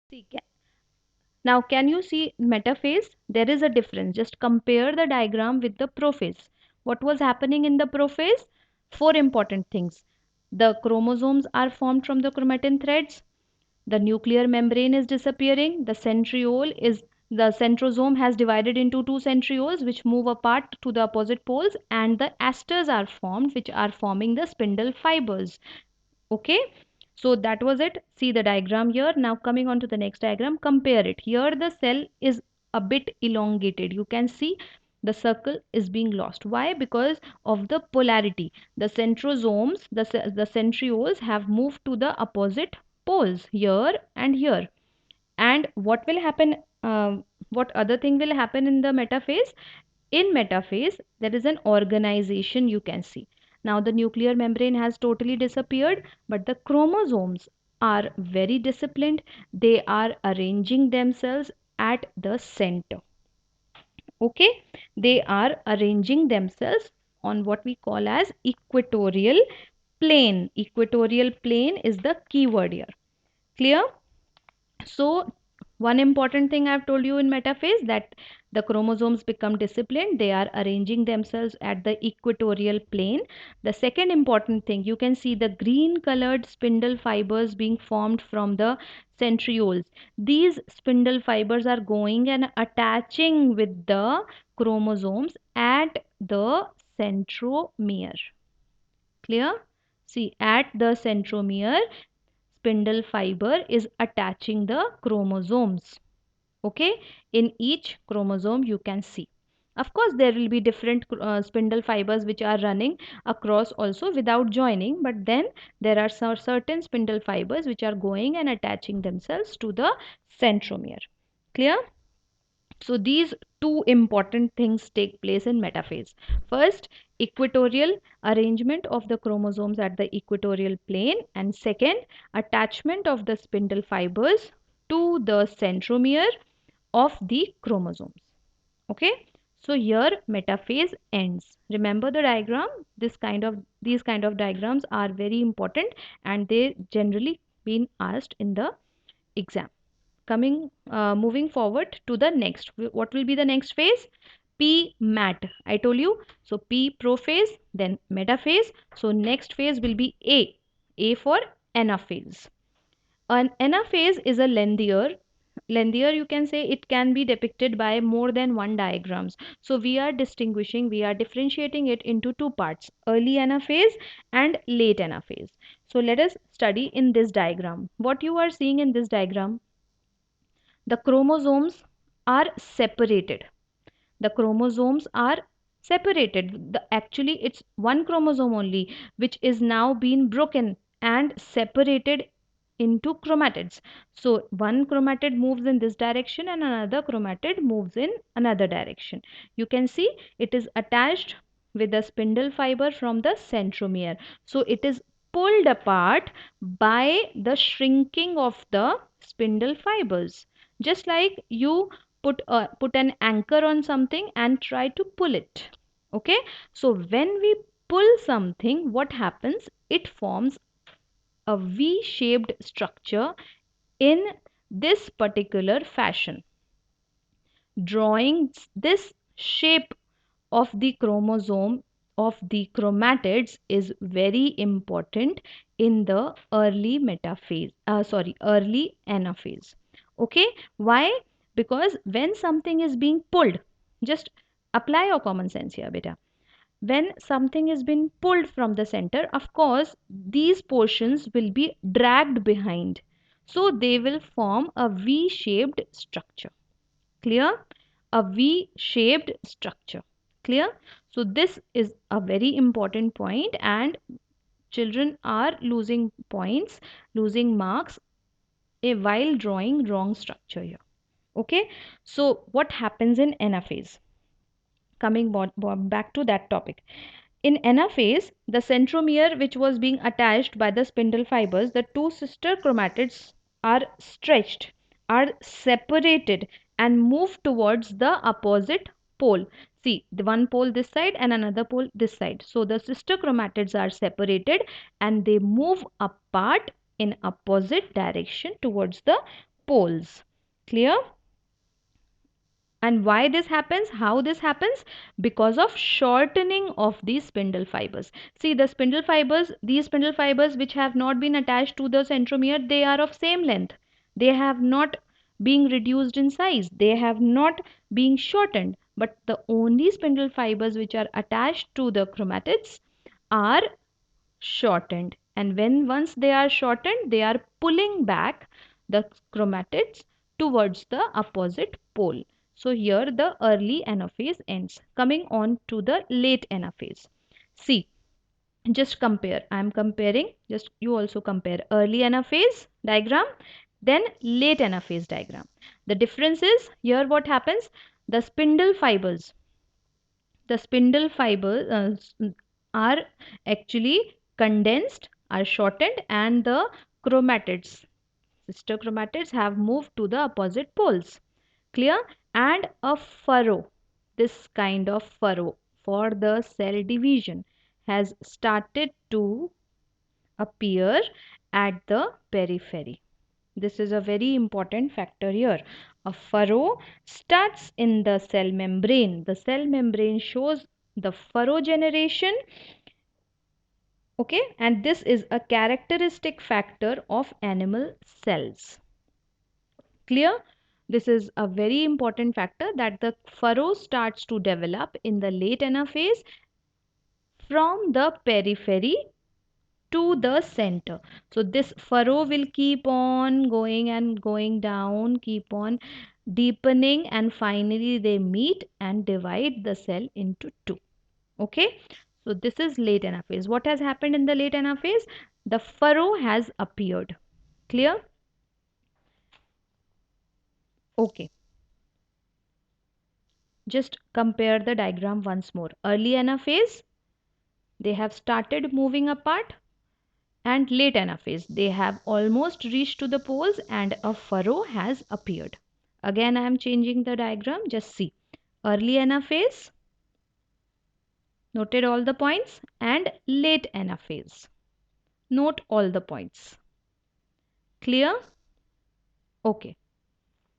See, now can you see metaphase? There is a difference. Just compare the diagram with the prophase. What was happening in the prophase? Four important things. The chromosomes are formed from the chromatin threads. The nuclear membrane is disappearing. The centrosome has divided into two centrioles which move apart to the opposite poles, and the asters are formed which are forming the spindle fibers. Okay, so that was it. See the diagram here. Now coming on to the next diagram, compare it. Here the cell is a bit elongated. You can see the circle is being lost. Why? Because of the polarity. The centrosomes, the centrioles have moved to the opposite poles here and here. And what will happen? What other thing will happen in the metaphase? In metaphase, there is an organization you can see. Now the nuclear membrane has totally disappeared, but the chromosomes are very disciplined. They are arranging themselves at the center. Okay, they are arranging themselves on what we call as equatorial plane. Equatorial plane is the keyword here. Clear? So one important thing I've told you in metaphase, that the chromosomes become disciplined. They are arranging themselves at the equatorial plane. The second important thing, you can see the green colored spindle fibers being formed from the centrioles. These spindle fibers are going and attaching with the chromosomes at the centromere. Clear? See, at the centromere, spindle fiber is attaching the chromosomes. Okay, in each chromosome you can see. Of course, there will be different spindle fibers which are running across also without joining, but then there are certain spindle fibers which are going and attaching themselves to the centromere. Clear? So these two important things take place in metaphase. First, equatorial arrangement of the chromosomes at the equatorial plane, and second, attachment of the spindle fibers to the centromere of the chromosomes. Okay, so here metaphase ends. Remember the diagram. These kind of diagrams are very important, and they generally been asked in the exam. Moving forward to the next. What will be the next phase? P mat. I told you. So P prophase, then metaphase. So next phase will be A. A for anaphase. An anaphase is a lengthier, you can say. It can be depicted by more than one diagrams. So we are differentiating it into two parts: early anaphase and late anaphase. So let us study in this diagram. What you are seeing in this diagram, the chromosomes are separated. The chromosomes are separated. Actually, it's one chromosome only which is now being broken and separated into chromatids. So one chromatid moves in this direction and another chromatid moves in another direction. You can see it is attached with the spindle fiber from the centromere. So it is pulled apart by the shrinking of the spindle fibers. Just like you put an anchor on something and try to pull it. Okay, so when we pull something, what happens? It forms a V-shaped structure in this particular fashion. Drawing this shape of the chromosome of the chromatids is very important in the early anaphase. Okay, why? Because when something is being pulled, just apply your common sense here, beta. When something is being pulled from the center, of course these portions will be dragged behind, so they will form a V-shaped structure. Clear? A V-shaped structure. Clear? So this is a very important point, and children are losing points, losing marks while drawing wrong structure here. Okay, so what happens in anaphase? Coming back to that topic. In anaphase, the centromere which was being attached by the spindle fibers, the two sister chromatids are stretched, are separated and move towards the opposite pole. See, the one pole this side and another pole this side. So the sister chromatids are separated and they move apart in opposite direction towards the poles. Clear? And why this happens, how this happens? Because of shortening of these spindle fibers. See, the spindle fibers, these spindle fibers which have not been attached to the centromere, they are of same length. They have not been reduced in size. They have not been shortened. But the only spindle fibers which are attached to the chromatids are shortened, and when once they are shortened, they are pulling back the chromatids towards the opposite pole. So here the early anaphase ends. Coming on to the late anaphase. See, just compare. I am comparing, just you also compare early anaphase diagram, then late anaphase diagram. The difference is here what happens, the spindle fibers, the spindle fibers are actually condensed, are shortened, and the chromatids, sister chromatids, have moved to the opposite poles. Clear? And a furrow, this kind of furrow for the cell division, has started to appear at the periphery. This is a very important factor here. A furrow starts in the cell membrane. The cell membrane shows the furrow generation. Okay, and this is a characteristic factor of animal cells. Clear? This is a very important factor, that the furrow starts to develop in the late anaphase from the periphery to the center. So this furrow will keep on going and going down, keep on deepening, and finally they meet and divide the cell into two. Okay, so this is late anaphase. What has happened in the late anaphase? The furrow has appeared. Clear? Okay, just compare the diagram once more. Early anaphase, they have started moving apart, and late anaphase, they have almost reached to the poles and a furrow has appeared. Again, I am changing the diagram. Just see. Early anaphase, noted all the points, and late anaphase. Note all the points. Clear? Okay.